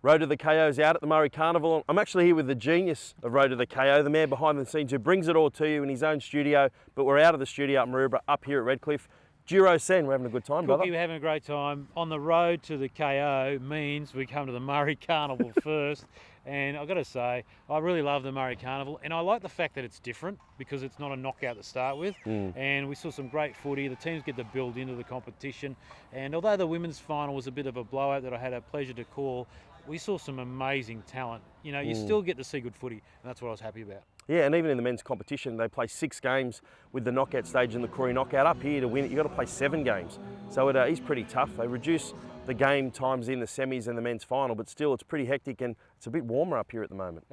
Road to the KO's out at the Murri Carnival. I'm actually here with the genius of Road to the KO, the man behind the scenes who brings it all to you in his own studio, but we're out of the studio at Murri, up here at Redcliffe. Djuro Sen, we're having a good time, brother. We're having a great time. On the road to the KO means we come to the Murri Carnival first. And I've got to say, I really love the Murri Carnival, and I like the fact that it's different because it's not a knockout to start with. And we saw some great footy. The teams get to build into the competition. And although the women's final was a bit of a blowout that I had a pleasure to call, we saw some amazing talent. You know, you still get to see good footy, and that's what I was happy about. Yeah, and even in the men's competition, they play 6 games with the knockout stage in the Koori Knockout. Up here to win it, you've got to play 7 games. So it is pretty tough. They reduce the game times in the semis and the men's final, but still it's pretty hectic and it's a bit warmer up here at the moment.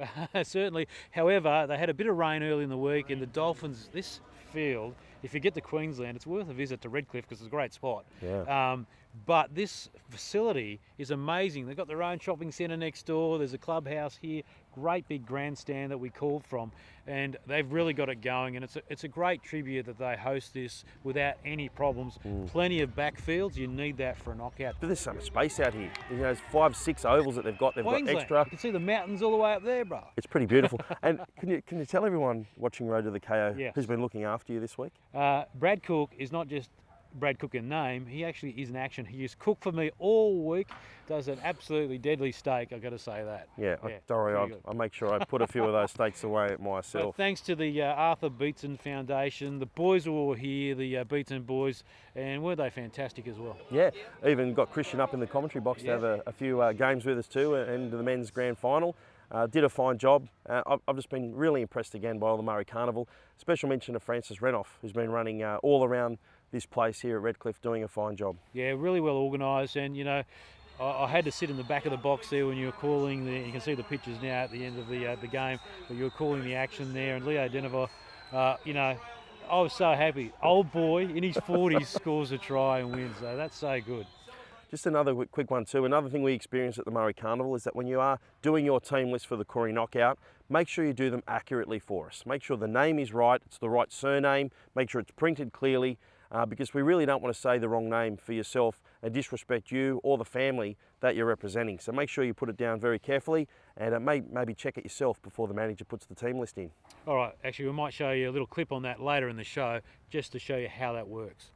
Certainly. However, they had a bit of rain early in the week, and the Dolphins, this field, if you get to Queensland, it's worth a visit to Redcliffe because it's a great spot. Yeah. But this facility is amazing. They've got their own shopping centre next door. There's a clubhouse here, great big grandstand that we called from, and they've really got it going. And it's a great tribute that they host this without any problems. Plenty of backfields. You need that for a knockout. But there's so much space out here. You know, there's 5, 6 ovals that they've got. They've Queensland, got extra. You can see the mountains all the way up there, bro. It's pretty beautiful. And can you tell everyone watching Road to the KO who's been looking after you this week? Brad Cooke is not just Brad Cooke in name, he actually is in action. He has cooked for me all week, does an absolutely deadly steak, I've got to say that. Yeah, don't worry, I'll make sure I put a few of those steaks away myself. But thanks to the Arthur Beetson Foundation, the boys were all here, the Beetson boys, and weren't they fantastic as well? Yeah, even got Christian up in the commentary box to have a few games with us too, and the men's grand final. Did a fine job. I've just been really impressed again by all the Murri Carnival. Special mention to Francis Renoff, who's been running all around this place here at Redcliffe, doing a fine job. Yeah, really well organised, and you know, I had to sit in the back of the box there when you were calling you can see the pictures now at the end of the game, but you were calling the action there, and Leo Denver, you know, I was so happy. Old boy in his 40s scores a try and wins, so that's so good. Just another quick one too. Another thing we experience at the Murri Carnival is that when you are doing your team list for the Koori Knockout, make sure you do them accurately for us. Make sure the name is right, it's the right surname, make sure it's printed clearly, because we really don't want to say the wrong name for yourself and disrespect you or the family that you're representing. So make sure you put it down very carefully, and maybe check it yourself before the manager puts the team list in. All right, actually we might show you a little clip on that later in the show, just to show you how that works.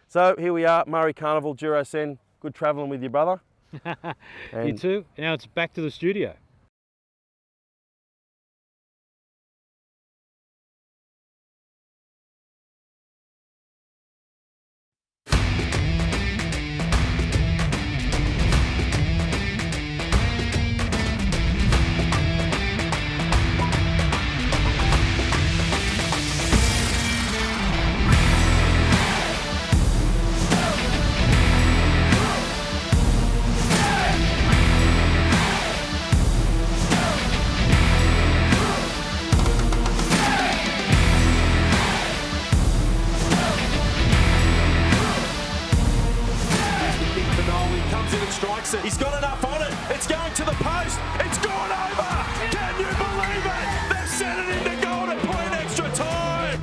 So here we are, Murri Carnival, Djuro Sen. Good travelling with your brother. You too. Now it's back to the studio. He's got enough on it. It's going to the post. It's gone over. Can you believe it? They've sent it into goal to play in extra time.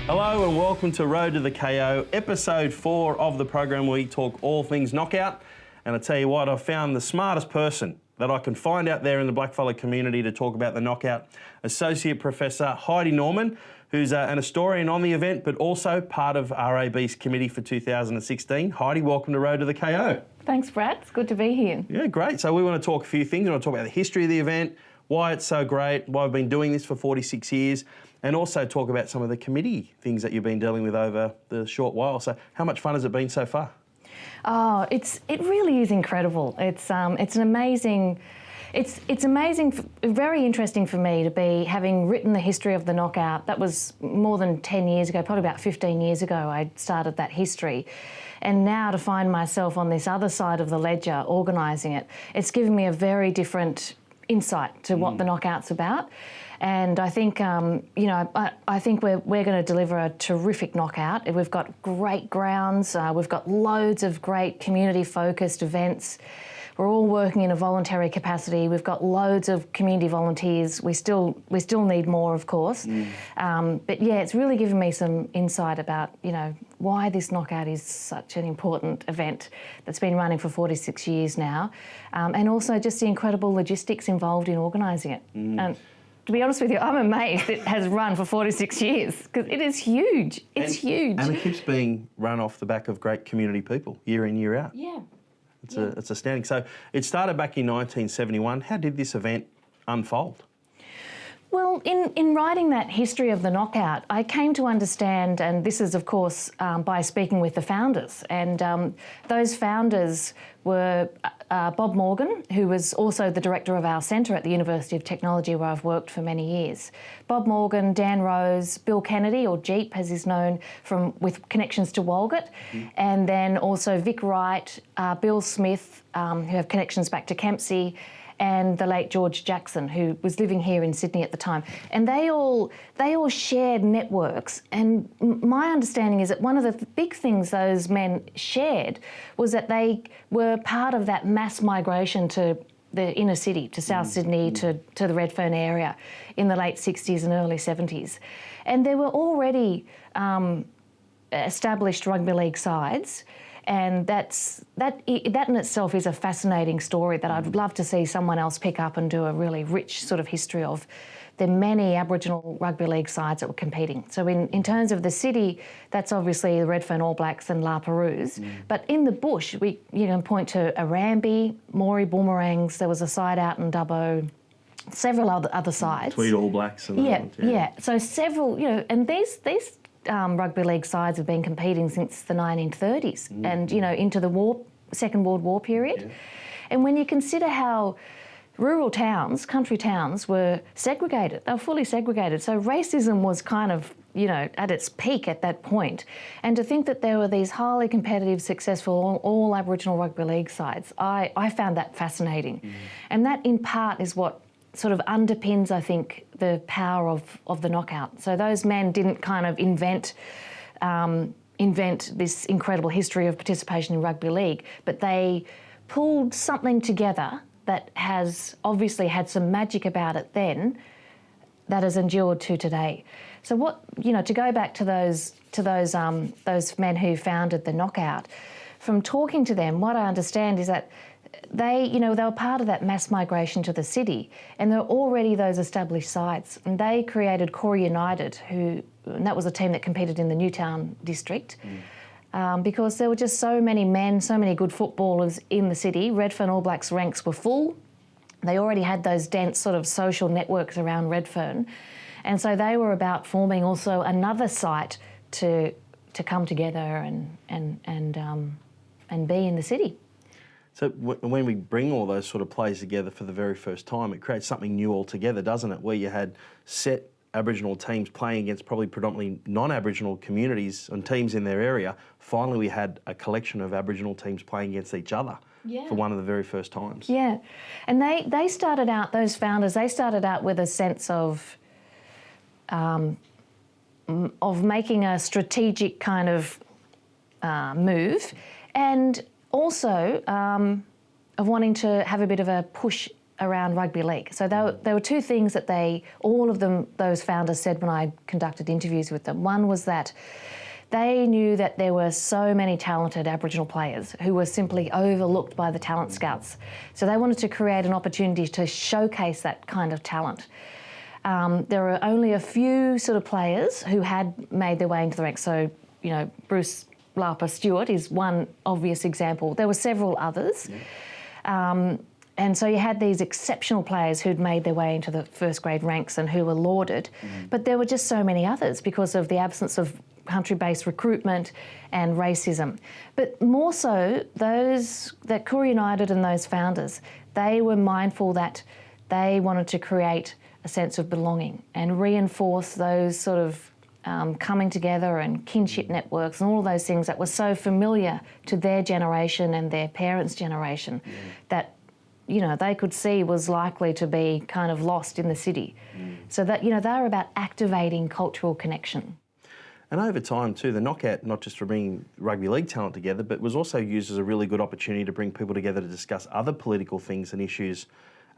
Hello and welcome to Road to the KO, episode 4 of the program where we talk all things knockout. And I tell you what, I've found the smartest person that I can find out there in the blackfellow community to talk about the knockout, Associate Professor Heidi Norman, who's an historian on the event, but also part of RAB's committee for 2016. Heidi, welcome to Road to the KO. Thanks, Brad. It's good to be here. Yeah, great. So we want to talk a few things. We want to talk about the history of the event, why it's so great, why we've been doing this for 46 years, and also talk about some of the committee things that you've been dealing with over the short while. So how much fun has it been so far? Oh, it really is incredible. It's amazing, very interesting for me to be having written the history of the knockout. That was more than 10 years ago, probably about 15 years ago I started that history. And now to find myself on this other side of the ledger organising it, it's given me a very different insight to what the knockout's about. And I think, you know, I think we're going to deliver a terrific knockout. We've got great grounds. We've got loads of great community-focused events. We're all working in a voluntary capacity. We've got loads of community volunteers. We still need more, of course. But yeah, it's really given me some insight about, you know, why this knockout is such an important event that's been running for 46 years now, and also just the incredible logistics involved in organising it. And to be honest with you, I'm amazed it has run for 46 years because it is huge. It's huge. And it keeps being run off the back of great community people, year in, year out. Yeah. It's astounding. So it started back in 1971. How did this event unfold? Well, in writing that history of the knockout, I came to understand, and this is, of course, by speaking with the founders, and those founders were Bob Morgan, who was also the director of our centre at the University of Technology, where I've worked for many years. Bob Morgan, Dan Rose, Bill Kennedy, or Jeep as he's known, with connections to Walgett, and then also Vic Wright, Bill Smith, who have connections back to Kempsey, and the late George Jackson, who was living here in Sydney at the time. And they all shared networks. And my understanding is that one of the big things those men shared was that they were part of that mass migration to the inner city, to South Sydney, to the Redfern area in the late 60s and early 70s. And there were already established rugby league sides. And that in itself is a fascinating story that I'd love to see someone else pick up and do a really rich sort of history of the many Aboriginal rugby league sides that were competing. So in terms of the city, that's obviously the Redfern All Blacks and La Perouse. But in the bush, you can point to Arambi, Murri Boomerangs, there was a side out in Dubbo, several other sides. Tweed All Blacks and yeah. So several, you know, and these rugby league sides have been competing since the 1930s and, you know, into the Second World War period. Yeah. And when you consider how rural towns, country towns, were segregated, they were fully segregated. So racism was kind of, you know, at its peak at that point. And to think that there were these highly competitive, successful, all Aboriginal rugby league sides, I found that fascinating. And that, in part, is what sort of underpins, I think, the power of the knockout. So those men didn't kind of invent this incredible history of participation in rugby league, but they pulled something together that has obviously had some magic about it then that has endured to today. So what, you know, to go back to those men who founded the knockout, from talking to them, what I understand is that they were part of that mass migration to the city, and there were already those established sides. And they created Koori United, and that was a team that competed in the Newtown district, because there were just so many men, so many good footballers in the city. Redfern All Blacks ranks were full. They already had those dense sort of social networks around Redfern, and so they were about forming also another site to come together and be in the city. So when we bring all those sort of players together for the very first time, it creates something new altogether, doesn't it? Where you had set Aboriginal teams playing against probably predominantly non-Aboriginal communities and teams in their area. Finally, we had a collection of Aboriginal teams playing against each other for one of the very first times. Yeah, and they started out, those founders, they started out with a sense of making a strategic kind of move, and also of wanting to have a bit of a push around rugby league. So there were two things that those founders said when I conducted interviews with them. One was that they knew that there were so many talented Aboriginal players who were simply overlooked by the talent scouts. So they wanted to create an opportunity to showcase that kind of talent. There were only a few sort of players who had made their way into the ranks. So, you know, Bruce Lapa Stewart is one obvious example. There were several others. And so you had these exceptional players who'd made their way into the first grade ranks and who were lauded. But there were just so many others because of the absence of country-based recruitment and racism. But more so, that Koori United and those founders, they were mindful that they wanted to create a sense of belonging and reinforce those sort of coming together and kinship networks and all of those things that were so familiar to their generation and their parents' generation that, you know, they could see was likely to be kind of lost in the city. So that, you know, they're about activating cultural connection. And over time too, the knockout, not just for bringing rugby league talent together, but was also used as a really good opportunity to bring people together to discuss other political things and issues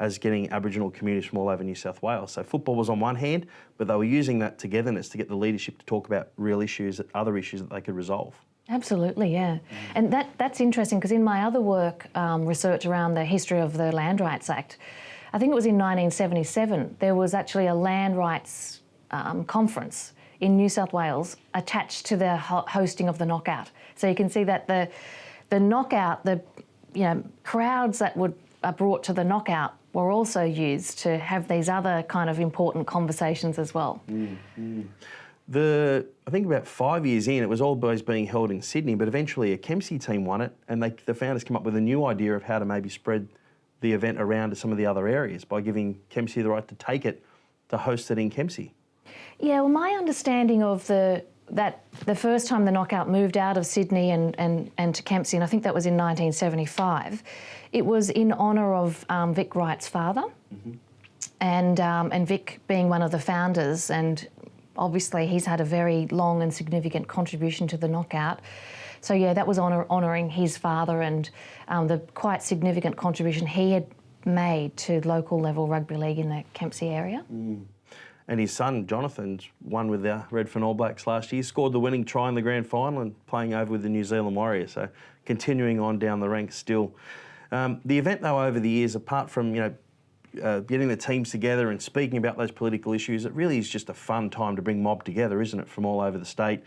as getting Aboriginal communities from all over New South Wales. So football was on one hand, but they were using that togetherness to get the leadership to talk about real issues, other issues that they could resolve. Absolutely, yeah. And that's interesting because in my other work, research around the history of the Land Rights Act, I think it was in 1977, there was actually a land rights conference in New South Wales attached to the hosting of the knockout. So you can see that the knockout, the crowds that are brought to the knockout were also used to have these other kind of important conversations as well. I think about 5 years in, it was always being held in Sydney, but eventually a Kempsey team won it, and the founders came up with a new idea of how to maybe spread the event around to some of the other areas by giving Kempsey the right to take it, to host it in Kempsey. Yeah, well, my understanding of the first time the knockout moved out of Sydney and to Kempsey, and I think that was in 1975, it was in honour of Vic Wright's father, and Vic being one of the founders, and obviously he's had a very long and significant contribution to the knockout. So yeah, that was honouring his father and the quite significant contribution he had made to local level rugby league in the Kempsey area. And his son, Jonathan's won with the Redfern All Blacks last year, scored the winning try in the grand final and playing over with the New Zealand Warriors, so continuing on down the ranks still. The event, though, over the years, apart from, getting the teams together and speaking about those political issues, it really is just a fun time to bring mob together, isn't it, from all over the state.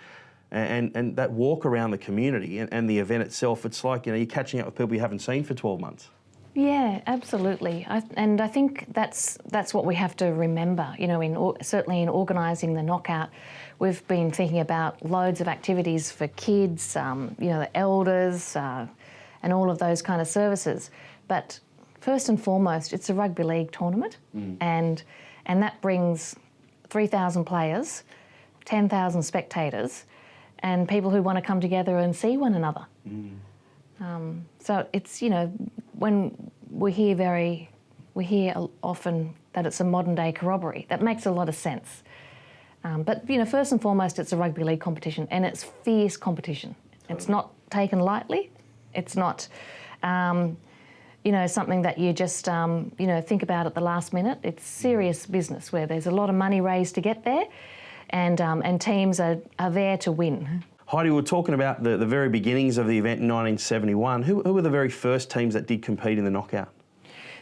And that walk around the community and the event itself, it's like, you're catching up with people you haven't seen for 12 months. Yeah, absolutely. And I think that's what we have to remember. Certainly in organising the knockout, we've been thinking about loads of activities for kids, the elders, and all of those kind of services. But first and foremost, it's a rugby league tournament, and that brings 3,000 players, 10,000 spectators, and people who want to come together and see one another. So it's, when we hear often that it's a modern day corroboree. That makes a lot of sense. But first and foremost, it's a rugby league competition, and it's fierce competition. It's not taken lightly. It's not, something that you just, think about at the last minute. It's serious business where there's a lot of money raised to get there, and teams are there to win. Heidi, we were talking about the very beginnings of the event in 1971. Who were the very first teams that did compete in the knockout?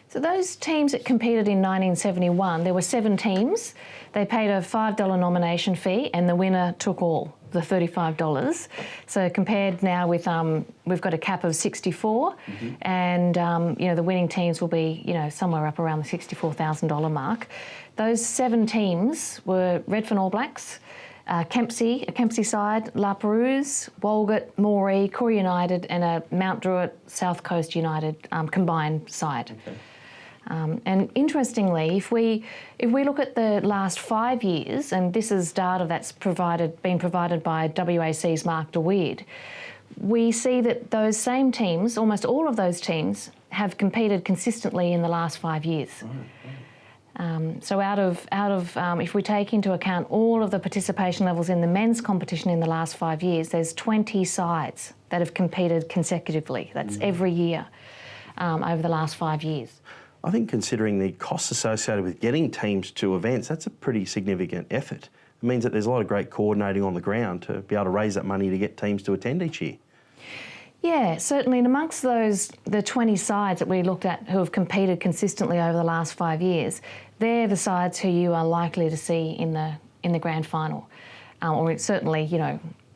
So those teams that competed in 1971, there were 7 teams. They paid a $5 nomination fee, and the winner took all, the $35. So compared now with, we've got a cap of 64, and the winning teams will be, somewhere up around the $64,000 mark. Those 7 teams were Redfern All Blacks, Kempsey side, La Perouse, Walgett, Murri, Koori United, and a Mount Druitt South Coast United combined side. Okay. And interestingly, if we look at the last 5 years, and this is data that's been provided by WAC's Mark DeWeerd, we see that those same teams, almost all of those teams, have competed consistently in the last 5 years. So out of if we take into account all of the participation levels in the men's competition in the last 5 years, there's 20 sides that have competed consecutively. That's every year over the last 5 years. I think considering the costs associated with getting teams to events, that's a pretty significant effort. It means that there's a lot of great coordinating on the ground to be able to raise that money to get teams to attend each year. Yeah, certainly. And amongst those, the 20 sides that we looked at who have competed consistently over the last 5 years, they're the sides who you are likely to see in the grand final, or certainly,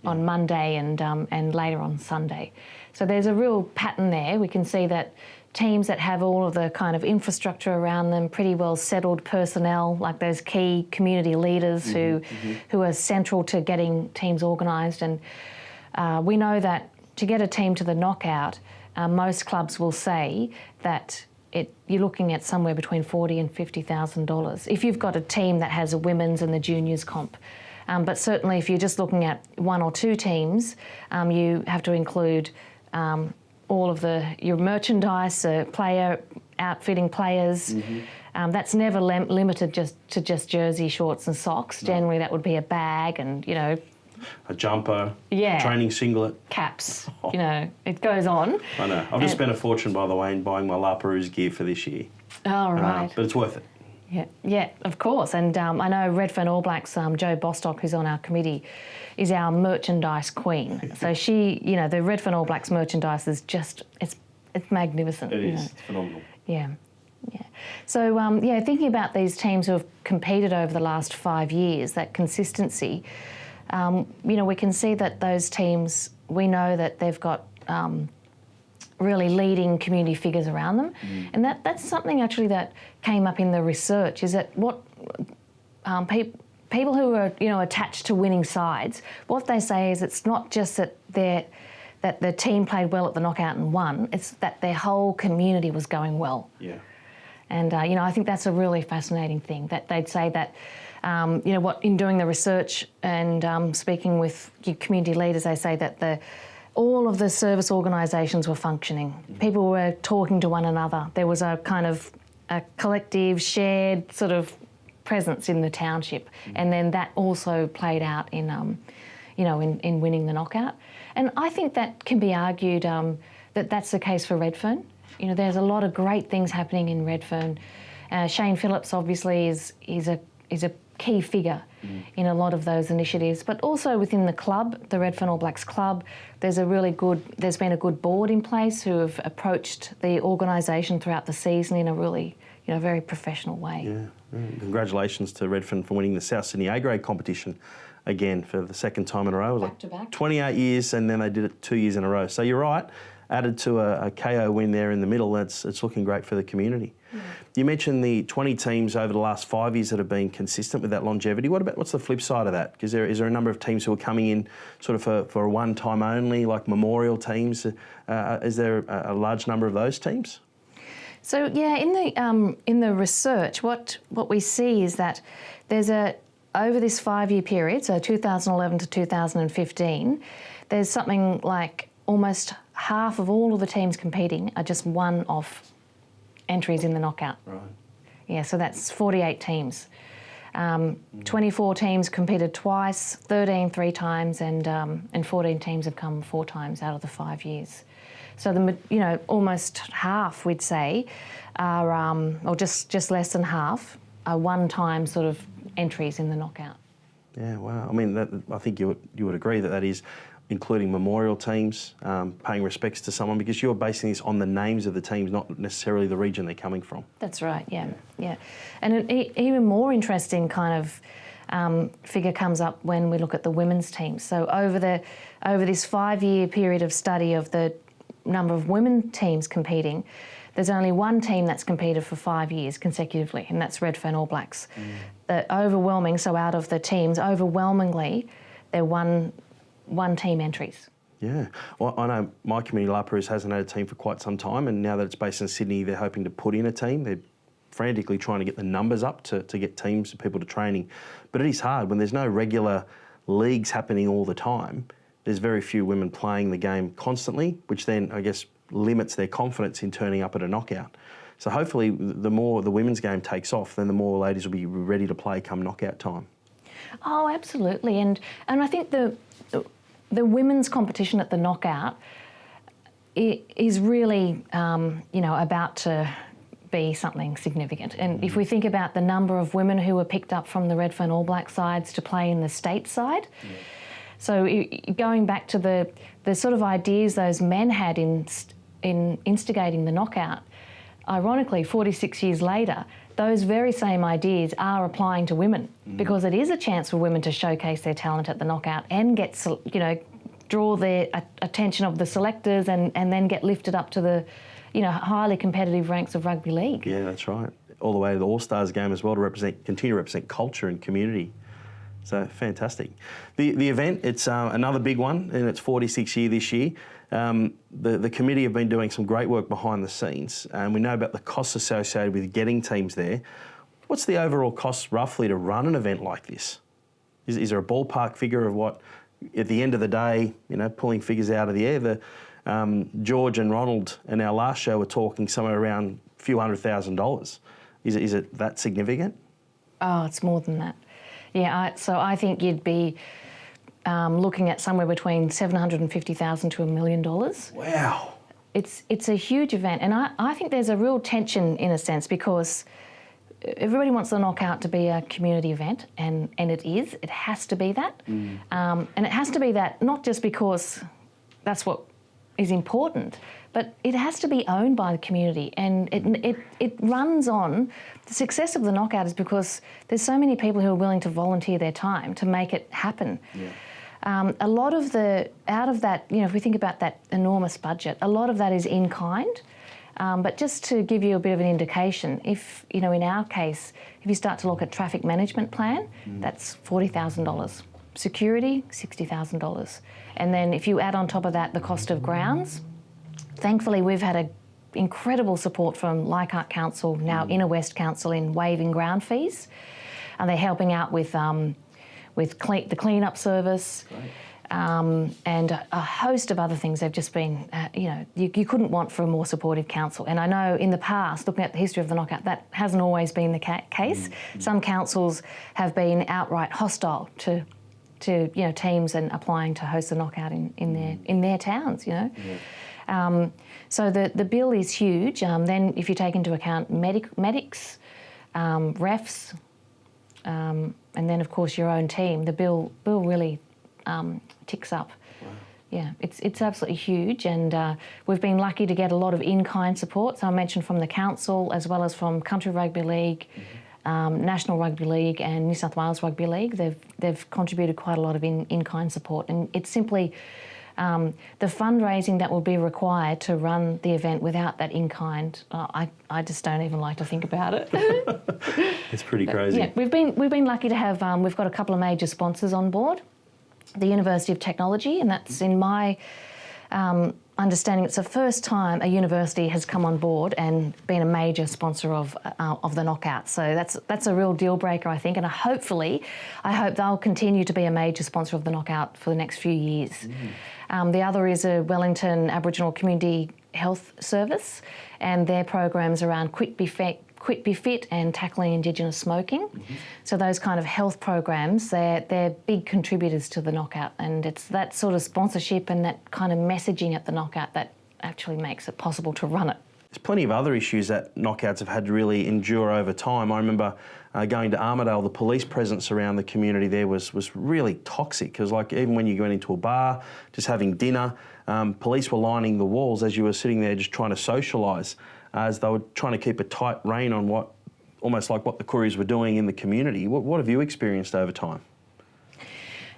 on Monday and later on Sunday. So there's a real pattern there. We can see that teams that have all of the kind of infrastructure around them, pretty well settled personnel, like those key community leaders who are central to getting teams organised. And we know that to get a team to the knockout, most clubs will say that you're looking at somewhere between $40,000 and $50,000 if you've got a team that has a women's and the juniors comp. But certainly if you're just looking at 1 or 2 teams, you have to include all of your merchandise, player outfitting players. That's never limited just to jersey, shorts and socks. Generally that would be a bag and, a jumper, Yeah. training singlet. Caps, you know, it goes on. I know. I've just spent a fortune, by the way, in buying my La Perouse gear for this year. Oh, right. But it's worth it. Yeah, of course. And I know Redfern All Blacks, Jo Bostock, who's on our committee, is our merchandise queen. So she, you know, the Redfern All Blacks merchandise is just, it's magnificent. It is. You know. It's phenomenal. Yeah. So, thinking about these teams who have competed over the last 5 years, that consistency, we can see that those teams, we know that they've got really leading community figures around them. And that's something actually that came up in the research, is that what people who are, attached to winning sides, what they say is it's not just that that the team played well at the knockout and won, it's that their whole community was going well. Yeah. And, I think that's a really fascinating thing, that they'd say that, in doing the research and speaking with community leaders, they say that all of the service organisations were functioning. People were talking to one another. There was a kind of a collective, shared sort of presence in the township. And then that also played out in winning the knockout. And I think that can be argued that that's the case for Redfern. There's a lot of great things happening in Redfern. Shane Phillips obviously is a key figure in a lot of those initiatives, but also within the club, the Redfern All Blacks club, there's been a good board in place who have approached the organisation throughout the season in a really, very professional way. Yeah. Congratulations to Redfern for winning the South Sydney A-grade competition again for the second time in a row. It was Back to back. 28 years, and then they did it 2 years in a row. So you're right. Added to a KO win there in the middle, it's looking great for the community. Yeah. You mentioned the 20 teams over the last 5 years that have been consistent with that longevity. What's the flip side of that? Because is there a number of teams who are coming in sort of for a one-time only, like memorial teams? Is there a large number of those teams? So yeah, in the research, what we see is that there's over this 5-year period, so 2011 to 2015, there's something like almost half of all of the teams competing are just one-off entries in the knockout. Right. Yeah, so that's 48 teams. 24 teams competed twice, 13 three times, and 14 teams have come 4 times out of the 5 years. So almost half, we'd say, are or just less than half are one-time sort of entries in the knockout. Yeah, wow. I mean, I think you would agree that is including memorial teams, paying respects to someone, because you're basing this on the names of the teams, not necessarily the region they're coming from. That's right, yeah. And an even more interesting kind of figure comes up when we look at the women's teams. So over this 5-year period of study of the number of women teams competing, there's only one team that's competed for 5 years consecutively, and that's Redfern All Blacks. So out of the teams, overwhelmingly, they're one team entries. Yeah. Well, I know my community, La Perouse, hasn't had a team for quite some time, and now that it's based in Sydney, they're hoping to put in a team. They're frantically trying to get the numbers up to get teams and people to training. But it is hard when there's no regular leagues happening all the time. There's very few women playing the game constantly, which then, I guess, limits their confidence in turning up at a knockout. So hopefully the more the women's game takes off, then the more ladies will be ready to play come knockout time. Oh, absolutely. And I think the women's competition at the knockout is really, about to be something significant. And if we think about the number of women who were picked up from the Redfern All Black sides to play in the state side, so going back to the sort of ideas those men had in instigating the knockout, ironically, 46 years later, those very same ideas are applying to women, because it is a chance for women to showcase their talent at the knockout and get, draw their attention of the selectors and then get lifted up to the, highly competitive ranks of rugby league. Yeah, that's right. All the way to the All-Stars game as well to continue to represent culture and community. So fantastic. The event, it's another big one in its 46th year this year. The committee have been doing some great work behind the scenes, and we know about the costs associated with getting teams there. What's the overall cost roughly to run an event like this? Is there a ballpark figure of what, at the end of the day, pulling figures out of the air? George and Ronald in our last show were talking somewhere around a few $100,000. Is it that significant? Oh, it's more than that. Yeah, so I think you'd be looking at somewhere between $750,000 to $1 million. Wow. It's a huge event, and I think there's a real tension in a sense, because everybody wants the knockout to be a community event, and it is. It has to be that. And it has to be that not just because that's what is important, but it has to be owned by the community, and it runs on. The success of the knockout is because there's so many people who are willing to volunteer their time to make it happen. Yeah. A lot of out of that, if we think about that enormous budget, a lot of that is in kind. But just to give you a bit of an indication, if, in our case, if you start to look at traffic management plan, that's $40,000. Security, $60,000. And then if you add on top of that the cost of grounds, thankfully we've had incredible support from Leichhardt Council, now Inner West Council, in waiving ground fees. And they're helping out with the clean-up service. Great. And a host of other things. They've just been, you couldn't want for a more supportive council. And I know in the past, looking at the history of the knockout, that hasn't always been the case. Some councils have been outright hostile to teams and applying to host the knockout in their towns. So the bill is huge. Then if you take into account medics, refs, and then of course your own team, the bill really ticks up. Wow. Yeah, it's absolutely huge, and we've been lucky to get a lot of in-kind support. So I mentioned from the council, as well as from Country Rugby League, National Rugby League, and New South Wales Rugby League. They've contributed quite a lot of in-kind support, and it's simply the fundraising that will be required to run the event without that in-kind. I just don't even like to think about it. It's pretty crazy. Yeah, we've been lucky to have. We've got a couple of major sponsors on board. The University of Technology, and that's, in my understanding, it's the first time a university has come on board and been a major sponsor of the knockout. So that's a real deal breaker, I think, and I hope they'll continue to be a major sponsor of the knockout for the next few years. The other is a Wellington Aboriginal Community Health Service, and their programs around Quit Be Fit and tackling Indigenous smoking. So those kind of health programs, they're big contributors to the knockout, and it's that sort of sponsorship and that kind of messaging at the knockout that actually makes it possible to run it. There's plenty of other issues that knockouts have had to really endure over time. I remember going to Armidale, the police presence around the community there was really toxic, because even when you went into a bar, just having dinner, police were lining the walls as you were sitting there just trying to socialise, as they were trying to keep a tight rein on almost like what the Kooris were doing in the community. What have you experienced over time?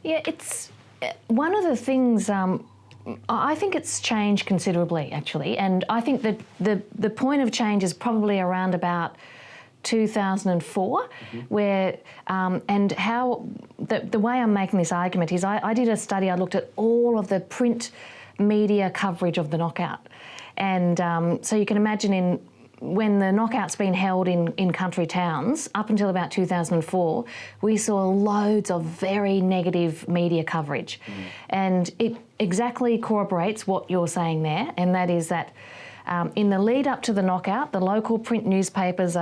Yeah, it's one of the things. I think it's changed considerably, actually, and I think that the point of change is probably around about 2004, where and how the way I'm making this argument is I did a study. I looked at all of the print media coverage of the knockout. And so you can imagine when the knockout's been held in country towns, up until about 2004, we saw loads of very negative media coverage. And it exactly corroborates what you're saying there, and that is that in the lead up to the knockout, the local print newspapers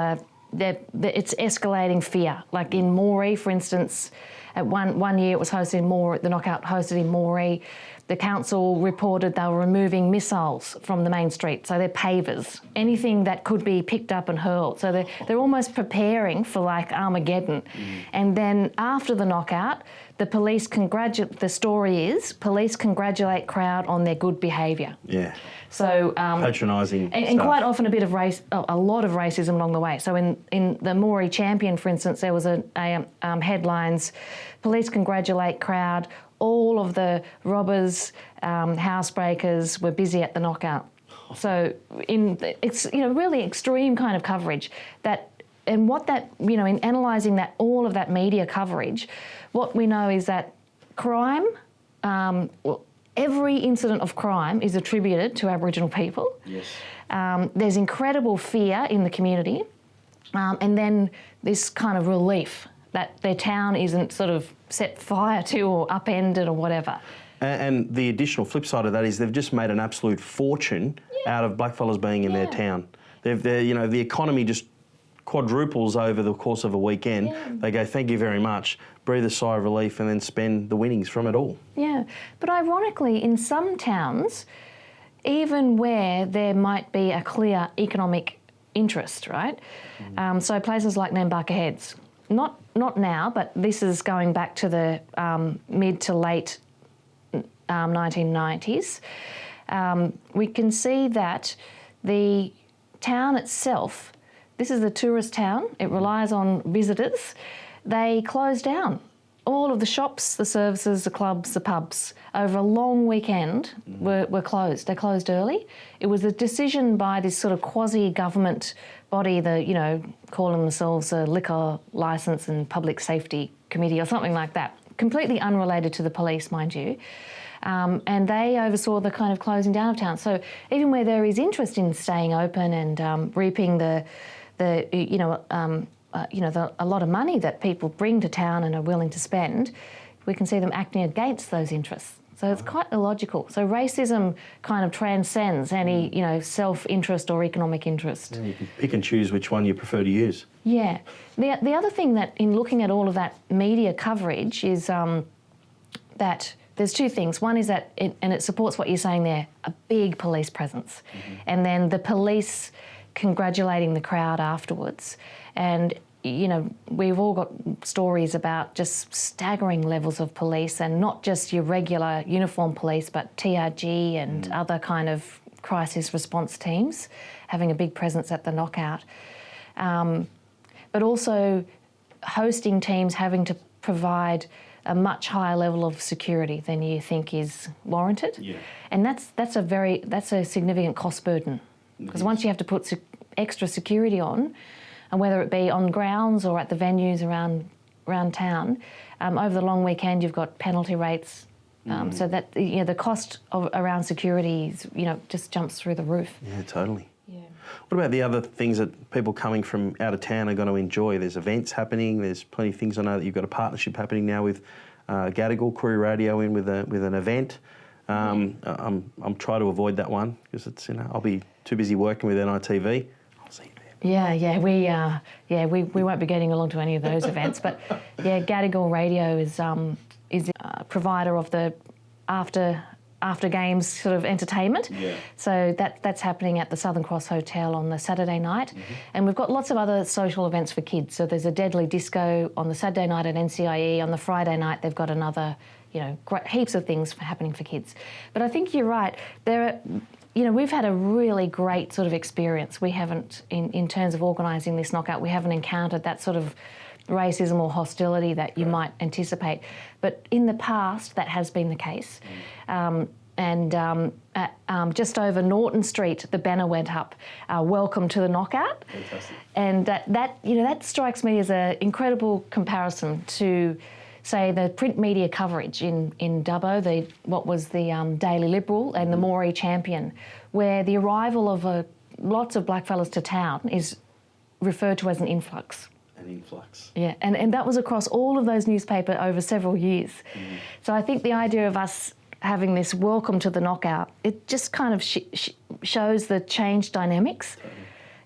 it's escalating fear. Like in Murri, for instance, at one year it was hosted the knockout hosted in Murri. The council reported they were removing missiles from the main street, so they're pavers, anything that could be picked up and hurled. So they're almost preparing for like Armageddon. And then after the knockout, the story is police congratulate crowd on their good behaviour. Yeah. So patronising and quite often a lot of racism along the way. So in the Murri Champion, for instance, there was a headlines: police congratulate crowd. All of the robbers, housebreakers were busy at the knockout. So it's really extreme kind of coverage in analysing all of that media coverage, what we know is that crime, every incident of crime is attributed to Aboriginal people. Yes. There's incredible fear in the community, and then this kind of relief that their town isn't sort of set fire to or upended or whatever. And the additional flip side of that is they've just made an absolute fortune out of blackfellas being in their town. The economy just quadruples over the course of a weekend, they go, thank you very much, breathe a sigh of relief and then spend the winnings from it all. Yeah, but ironically, in some towns, even where there might be a clear economic interest, right? So places like Nambucca Heads, not now, but this is going back to the mid to late 1990s. We can see that the town itself, this is a tourist town, it relies on visitors, they closed down. All of the shops, the services, the clubs, the pubs, over a long weekend were closed. They closed early. It was a decision by this sort of quasi-government body, calling themselves a Liquor Licence and Public Safety Committee or something like that, completely unrelated to the police, mind you. And they oversaw the kind of closing down of town. So even where there is interest in staying open and reaping a lot of money that people bring to town and are willing to spend, we can see them acting against those interests. So it's quite illogical. So racism kind of transcends any, self-interest or economic interest. Yeah, you can pick and choose which one you prefer to use. Yeah. The other thing that, in looking at all of that media coverage, is that there's two things. One is that, and it supports what you're saying there, a big police presence. And then the police congratulating the crowd afterwards. And, we've all got stories about just staggering levels of police, and not just your regular uniformed police, but TRG and other kind of crisis response teams having a big presence at the knockout. But also hosting teams having to provide a much higher level of security than you think is warranted. Yeah. And that's a significant cost burden, because once you have to put extra security on, and whether it be on grounds or at the venues around town, over the long weekend you've got penalty rates, so that the cost around security is, just jumps through the roof. Yeah, totally. Yeah. What about the other things that people coming from out of town are going to enjoy? There's events happening. There's plenty of things. I know that you've got a partnership happening now with Gadigal, Koori Radio in with an event. I'm trying to avoid that one because it's I'll be too busy working with NITV. I'll see you there. We won't be getting along to any of those events, but Gadigal Radio is a provider of the after games sort of entertainment. Yeah. So that's happening at the Southern Cross Hotel on the Saturday night. And we've got lots of other social events for kids. So there's a Deadly Disco on the Saturday night at NCIE. On the Friday night they've got another, heaps of things happening for kids. But I think you're right. We've had a really great sort of experience. We haven't, in terms of organising this knockout, we haven't encountered that sort of racism or hostility that you might anticipate. But in the past, that has been the case. Just over Norton Street, the banner went up, "Welcome to the Knockout." Fantastic. And that strikes me as an incredible comparison to, say, the print media coverage in Dubbo, what was the Daily Liberal and the Murri Champion, where the arrival of lots of blackfellas to town is referred to as an influx. An influx. Yeah, and that was across all of those newspapers over several years. So I think the idea of us having this welcome to the knockout, it just kind of shows the changed dynamics. Totally.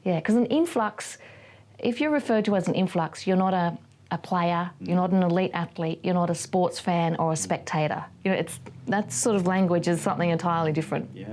Yeah, because an influx, if you're referred to as an influx, you're not a player, you're not an elite athlete, you're not a sports fan or a spectator. That sort of language is something entirely different. Yeah.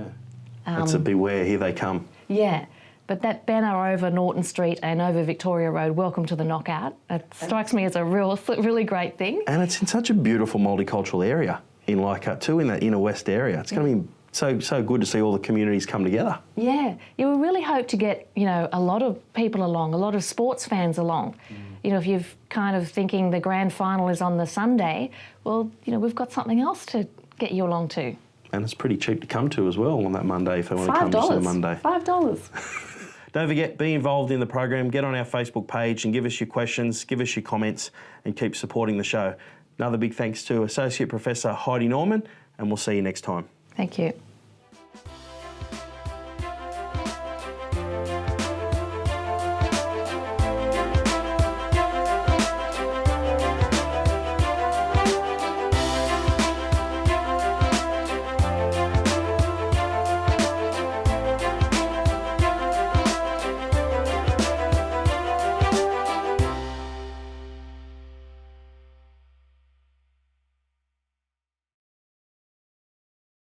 It's a beware, here they come. Yeah. But that banner over Norton Street and over Victoria Road, "Welcome to the Knockout," it strikes me as a really great thing. And it's in such a beautiful multicultural area in Leichhardt too, in that inner west area. It's going to be so good to see all the communities come together. Yeah, we really hope to get a lot of people along, a lot of sports fans along. If you're kind of thinking the grand final is on the Sunday, well, we've got something else to get you along to. And it's pretty cheap to come to as well on that Monday if they want to come to see the Monday. $5. Don't forget, be involved in the program. Get on our Facebook page and give us your questions, give us your comments, and keep supporting the show. Another big thanks to Associate Professor Heidi Norman, and we'll see you next time. Thank you.